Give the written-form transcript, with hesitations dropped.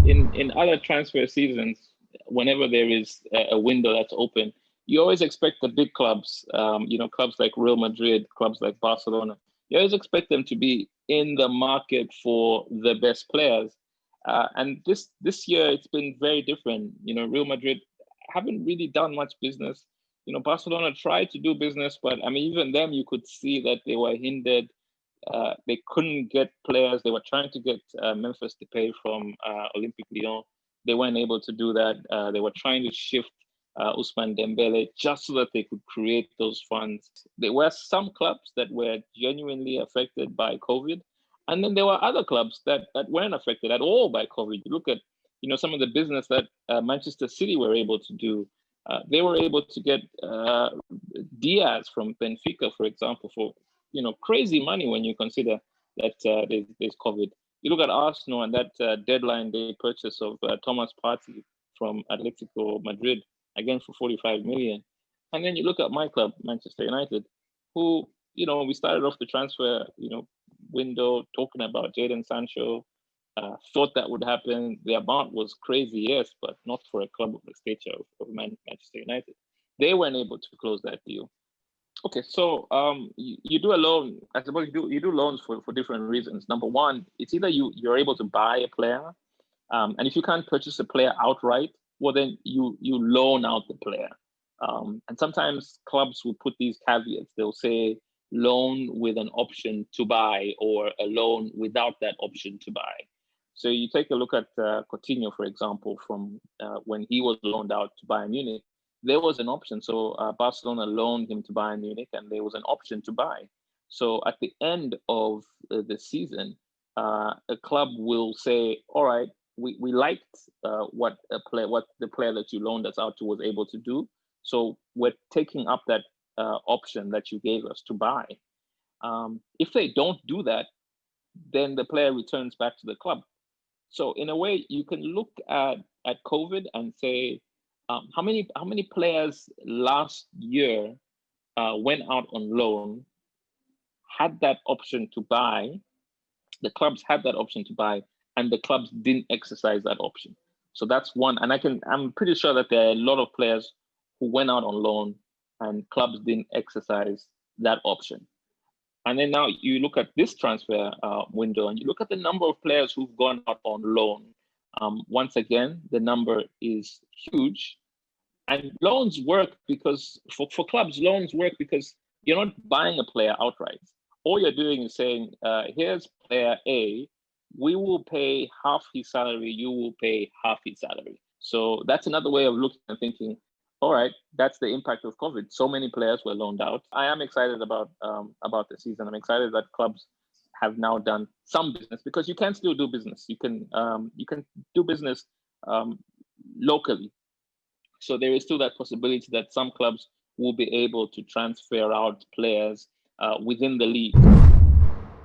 in other transfer seasons, whenever there is a window that's open, you always expect the big clubs, clubs like Real Madrid, clubs like Barcelona, you always expect them to be in the market for the best players. And this year it's been very different. Real Madrid haven't really done much business. Barcelona tried to do business, but I mean, even them, you could see that they were hindered. They couldn't get players. They were trying to get Memphis Depay from Olympique Lyon. They weren't able to do that. They were trying to shift Ousmane Dembele just so that they could create those funds. There were some clubs that were genuinely affected by COVID, and then there were other clubs that weren't affected at all by COVID. You look at some of the business that Manchester City were able to do. They were able to get Diaz from Benfica, for example, for crazy money when you consider that there's COVID. You look at Arsenal and that deadline day purchase of Thomas Partey from Atletico Madrid, again for 45 million. And then you look at my club, Manchester United, who, we started off the transfer, window talking about Jadon Sancho, thought that would happen. The amount was crazy, yes, but not for a club of the stature of Manchester United. They weren't able to close that deal. Okay, so you do a loan. I suppose you do loans for different reasons. Number one, it's either you're able to buy a player, and if you can't purchase a player outright, well then you loan out the player. And sometimes clubs will put these caveats. They'll say loan with an option to buy, or a loan without that option to buy. So you take a look at Coutinho, for example, from when he was loaned out to Bayern Munich. There was an option. So Barcelona loaned him to Bayern Munich, and there was an option to buy. So at the end of the season, a club will say, all right, we liked what the player that you loaned us out to was able to do. So we're taking up that option that you gave us to buy. If they don't do that, then the player returns back to the club. So in a way, you can look at COVID and say, how many players last year went out on loan, had that option to buy, the clubs had that option to buy, and the clubs didn't exercise that option. So that's one. And I'm pretty sure that there are a lot of players who went out on loan and clubs didn't exercise that option. And then now you look at this transfer window and you look at the number of players who've gone out on loan. Once again, the number is huge. And loans work because, for clubs, loans work because you're not buying a player outright. All you're doing is saying, here's player A, we will pay half his salary, you will pay half his salary. So that's another way of looking and thinking, all right, that's the impact of COVID. So many players were loaned out. I am excited about the season. I'm excited that clubs have now done some business, because you can still do business. You can do business locally. So there is still that possibility that some clubs will be able to transfer out players within the league.